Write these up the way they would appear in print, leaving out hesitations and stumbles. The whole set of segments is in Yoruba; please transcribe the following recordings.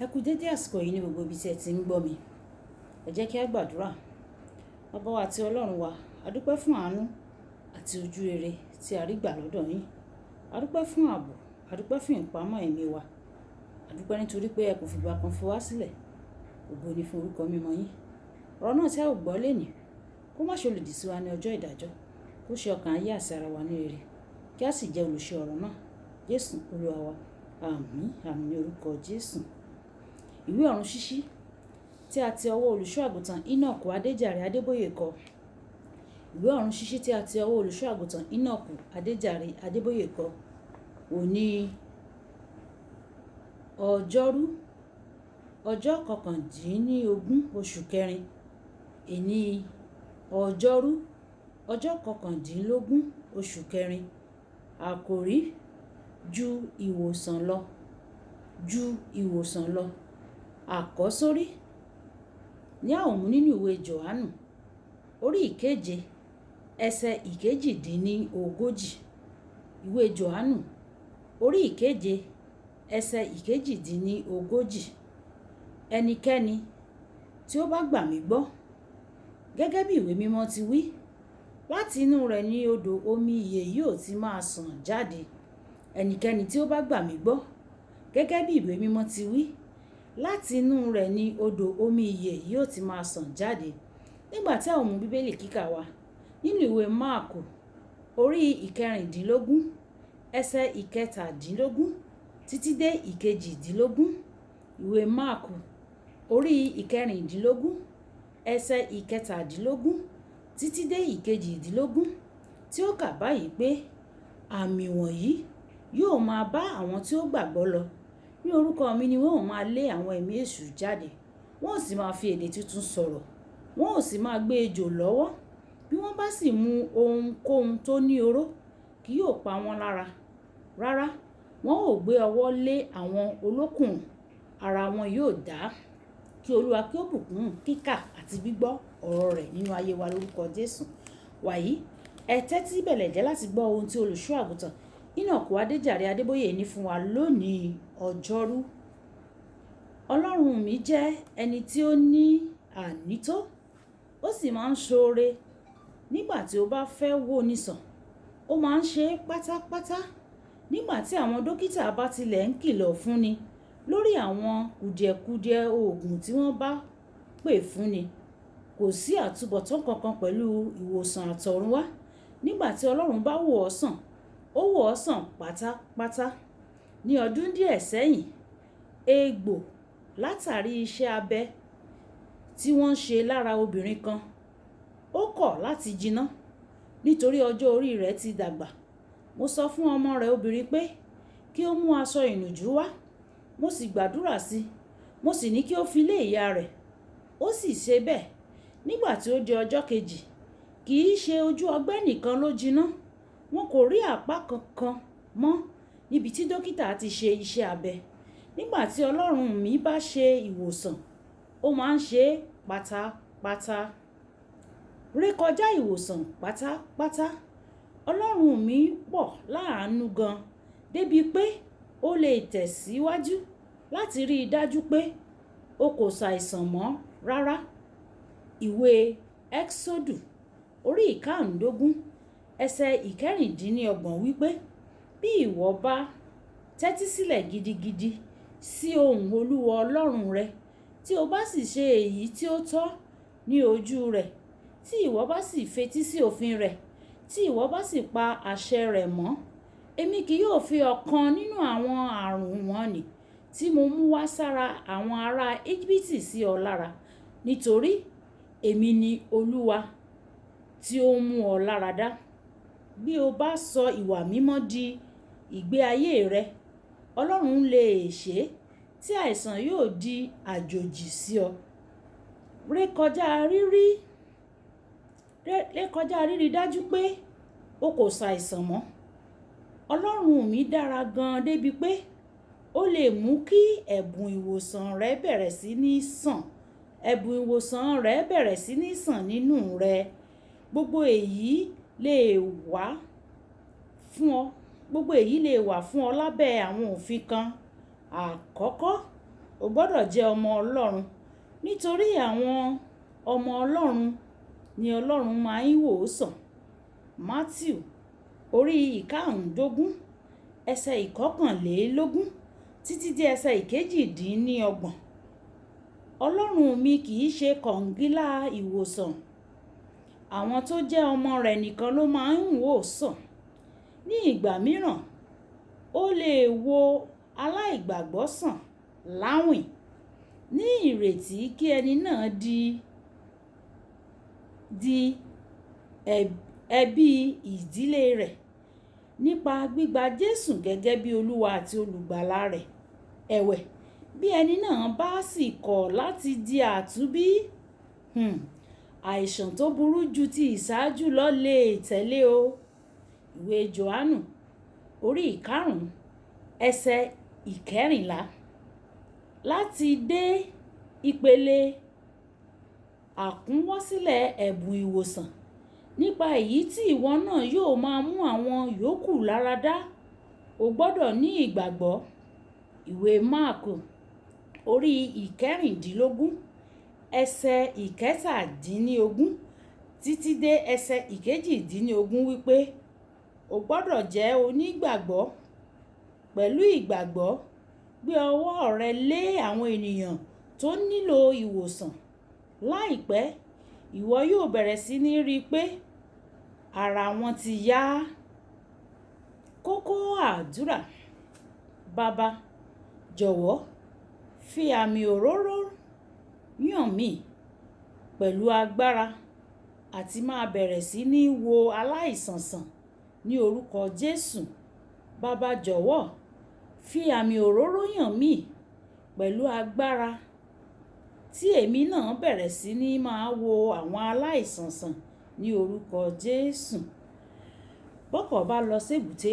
Ẹ kú dédé àsìkò yìí ní gbogbo ibi tí ẹ ti ń gbọ́ mi. Ẹ jẹ́ kí a gbàdúrà. Baba wa àti Ọlọ́run wa, a dúpẹ́ fún àánú àti ojú rere tí a rí gbà lọ́dọ̀ yín. A dúpẹ́ fún ààbò, a dúpẹ́ fún ìpamọ́ ẹ̀mí wa. A dúpẹ́ nítorí pé ẹ kò fìgbà kan fi wá sílẹ̀. Ògo ni fún orúkọ mímọ́ yín. Ọ̀rọ̀ náà tí a ò gbọ́ lénìí, kó má ṣe lòdì sí wa ní ọjọ́ ìdájọ́. Kó ṣe ọkàn ayé àti ara wa ní rere. Kí a sì jẹ́ olùṣe ọ̀rọ̀ náà. Jésù Olúwa wa. Àmín, àmín ní orúkọ Jésù. Ìwé ọ̀run ṣíṣí tí a ti ọwọ́ olùṣọ́ àgùntàn Enoch Adeboye kọ. Ìwé ọ̀run ṣíṣí tí a ti ọwọ́ olùṣọ́ àgùntàn Enoch Adeboye kọ. Òní ọjọ́rú ọjọ́ 19 oṣù kẹrin. Èní ọjọ́rú ọjọ́ 19 oṣù kẹrin. Àkòrí: ju ìwòsàn lọ. Ju ìwòsàn lọ. Àkọ́sórí ní a ó mú nínú ìwé Jòhánù orí ìkeje ẹsẹ̀ ìkejìdínlógójì. Ìwé Jòhánù orí ìkeje ẹsẹ̀ ìkejìdínlógójì. Ẹnikẹ́ni tí ó bá gbà mí gbọ́, gẹ́gẹ́ bí ìwé mímọ́ ti wí, láti inú rẹ̀ ni odò omi ìyè yóò ti máa sàn jáde. Ẹnikẹ́ni tí ó bá gbà mí gbọ́, gẹ́gẹ́ bí ìwé mímọ́ ti wí, láti inú rẹ̀ ni odò omi ìyè yóò ti máa sàn jáde. Nígbà tí a ó mú bíbélì kíkà wa nínú ìwé Máàkù orí ìkẹrìndínlógún ẹsẹ̀ ìkẹtàdínlógún títí dé ìkejìdínlógún. Ìwé Máàkù orí ìkẹrìndínlógún ẹsẹ̀ ìkẹtàdínlógún títí dé ìkejìdínlógún, tí ó kà báyìí pé àmì wọ̀nyí yóò máa bá àwọn tí ó gbàgbọ́ lọ. Ní orúkọ mi ni wọ́n ó máa lé àwọn ẹ̀mí èṣù jáde. Wọ́n ó sì máa fi èdè tuntun sọ̀rọ̀. Wọ́n ó sì máa gbé ejò lọ́wọ́. Bí wọ́n bá sì mu ohunkóhun tó ní oró, kì yóò pa wọ́n lára. Rárá, wọ́n ó gbé ọwọ́ lé àwọn olókùn, ara wọn yóò dá. Kí Olúwa kí ó bùkún kíkà àti gbígbọ́ ọ̀rọ̀ rẹ̀ nínú ayé wa lórúkọ Jésù. Wàyí, ẹ tẹ́tí bẹ̀lẹ̀ jẹ́ láti gbọ́ ohun tí olùṣọ́ àgùntàn Enoch Adeboye ní fún wa lónìí ọjọ́rú. Ọlọ́run mi jẹ́ ẹni tí ó ní ànító, ó sì máa ń ṣoore. Nígbà tí ó bá fẹ́ wò ní sàn, ó máa ń ṣe é pátápátá. Nígbà tí àwọn dókítà bá tilẹ̀ ń kìlọ̀ fúnni lórí àwọn kùdìẹ̀kudiẹ oògùn tí wọ́n bá pè fúnni, kò sí àtúbọ̀tán kankan pẹ̀lú ìwòsàn àtọ̀runwá. Nígbà tí Ọlọ́run bá wò ọ́ sàn, ó wò ọ́ sàn pátápátá. Ní ọdún díẹ̀ sẹ́yìn, egbò látàrí iṣẹ́ abẹ tí wọ́n ṣe lára obìnrin kan, ó kọ̀ láti jiná nítorí ọjọ́ orí rẹ̀ ti dàgbà. Mo sọ fún ọmọ rẹ̀ obìnrin pé kí ó mú aṣọ ìnùjú wá. Mo sì gbàdúrà sí i. Mo sì ní kí ó fi lé ìyá rẹ̀. Ó sì ṣe bẹ́ẹ̀. Nígbà tí ó di ọjọ́ kejì, kì í ṣe ojú ọgbẹ́ nìkan ló jiná. Wọn kò rí àpá kankan mọ́ níbi tí dókítà ti ṣe iṣẹ́ abẹ. Nígbà tí Ọlọ́run mi bá ṣe ìwòsàn, ó máa ń ṣe é pátápátá. Rékọjá ìwòsàn pátápátá. Ọlọ́run mi pọ̀ láàánú gan, débi pé ó lè tẹ̀síwájú láti rí i dájú pé o kò ṣàìsàn mọ́ rárá. Ìwé Ẹ́kísódù orí ìkarùndógún ẹsẹ̀ ìkẹrìndínlọ́gbọ̀n wípé bí ìwọ bá tẹ́tí sílẹ̀ gidigidi sí ohùn Olúwa Ọlọ́run rẹ, tí o bá sì ṣe èyí tí ó tọ́ ní ojú rẹ̀, tí ìwọ bá sì fetí sí òfin rẹ̀, tí ìwọ bá sì pa àṣẹ rẹ̀ mọ́, èmi kì yóò fi ọ̀kan nínú àwọn àrùn wọ̀nnì tí mo mú wá sára àwọn ará Íjíbítì sí ọ lára, nítorí èmi ni Olúwa tí ó mú ọ lára dá. Bí o bá sọ ìwà mímọ́ di ìgbé ayé rẹ, Ọlọ́run lè ṣe é tí àìsàn yóò di àjòjì sí ọ. Rékọjá rírí dájú pé o kò ṣàìsàn mọ́. Ọlọ́run mi dára gan débi pé ó lè mú kí ẹ̀bùn ìwòsàn rẹ bẹ̀rẹ̀ sí ní sàn. Ẹ̀bùn ìwòsàn rẹ bẹ̀rẹ̀ sí ní sàn nínú rẹ. Gbogbo èyí lè wà fún ọ lábẹ́ àwọn òfin kan. Àkọ́kọ́, o gbọ́dọ̀ jẹ́ ọmọ Ọlọ́run, nítorí àwọn ọmọ Ọlọ́run ni Ọlọ́run máa ń wò sàn. Mátíù orí ìkarùndógún ẹsẹ̀ ìkọkànlélógún títí dé ẹsẹ̀ ìkejìdínlọ́gbọ̀n. Ọlọ́run mi kì í ṣe kọ̀ǹgílá ìwòsàn. Àwọn tó jẹ́ ọmọ rẹ̀ nìkan ló máa ń wò sàn. Ní ìgbà mìíràn, ó lè wo aláìgbàgbọ́ sàn láwìn ní ìrètí kí ẹni náà di ẹbí ìdílé rẹ̀ nípa gbígba Jésù gẹ́gẹ́ bí Olúwa àti Olùgbàlà rẹ̀. Ẹ̀wẹ̀, bí ẹni náà bá sì kọ̀ láti di àtúnbí, àìsàn tó burú ju ti ìṣáájú lọ lè tẹ̀lé o. Ìwé Jòhánù orí ìkarùn-ún ẹsẹ̀ ìkẹrìnlá. Láti dé ìpele àkúnwọ́sílẹ̀ ẹ̀bùn ìwòsàn, nípa èyí tí ìwọ náà yóò máa mú àwọn yòókù láradá, o gbọ́dọ̀ ní ìgbàgbọ́. Ìwé Máàkù orí ìkẹrìndínlógún ẹsẹ̀ ìkẹtàdínlógún títí dé ẹsẹ̀ ìkejìdínlógún wípé o gbọ́dọ̀ jẹ́ onígbàgbọ́. Pẹ̀lú ìgbàgbọ́, gbé ọwọ́ rẹ lé àwọn ènìyàn tó nílò ìwòsàn. Láìpẹ́, ìwọ yóò bẹ̀rẹ̀ sí ní rí i pé ara wọn ti yá. Kókó àdúrà. Baba, jọ̀wọ́ fi àmì òróró yàn mí pẹ̀lú agbára àti máa bẹ̀rẹ̀ sí ní wo aláìsàn sàn ní orúkọ Jésù. Baba, jọ̀wọ́ fi àmì òróró yàn mí pẹ̀lú agbára tí èmi náà bẹ̀rẹ̀ sí ní máa wo àwọn aláìsàn sàn ní orúkọ Jésù. Bọ́kọ̀ bá lọ sí èbúté,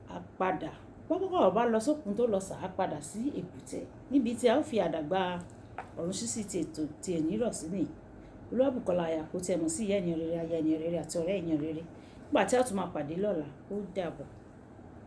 á padà. Bọ́kọ̀ bá lọ sókun tó lọ sà, á padà sí èbúté. Níbi tí a ó fi àdàgbà ọ̀run ṣíṣí ti ètò ti ẹ̀ní rọ̀ sí nìyí. Olúwàbùkọ́lá àyàkó tí ẹ mọ̀ sí ìyá ènìyàn rere, aya ènìyàn rere àti ọ̀rẹ́ ènìyàn rere. Nígbà tí a tún máa pàdé lọ́la, ó dàbọ̀.